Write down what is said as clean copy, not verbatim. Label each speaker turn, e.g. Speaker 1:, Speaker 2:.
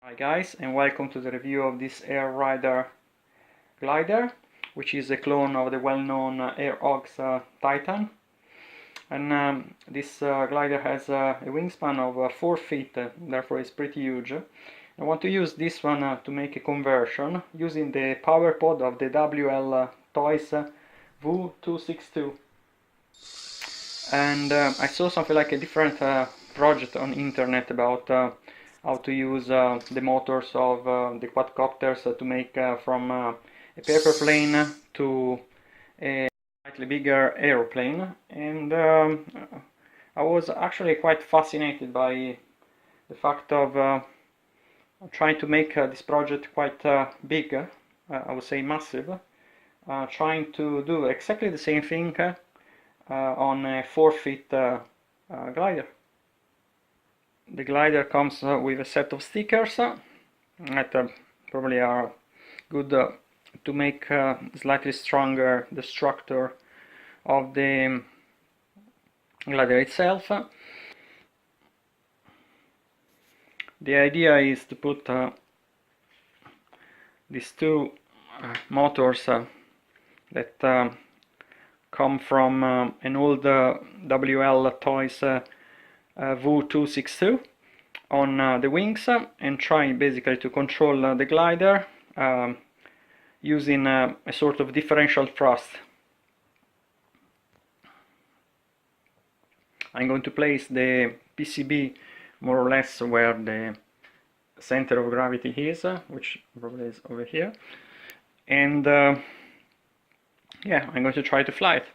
Speaker 1: Hi guys, and welcome to the review of this Air Rider glider, which is a clone of the well-known Airhogs Titan. And this glider has a wingspan of 4 feet, therefore it's pretty huge. I want to use this one to make a conversion using the power pod of the WLtoys V262. And I saw something like a different project on internet about how to use the motors of the quadcopters to make from a paper plane to a slightly bigger aeroplane, and I was actually quite fascinated by the fact of trying to make this project quite big, I would say massive, trying to do exactly the same thing on a 4 feet glider. The glider comes with a set of stickers that probably are good to make slightly stronger the structure of the glider itself. The idea is to put these two motors that come from an old WLtoys V262 on the wings, and try basically to control the glider using a sort of differential thrust. I'm going to place the PCB more or less where the center of gravity is, which probably is over here, and yeah, I'm going to try to fly it.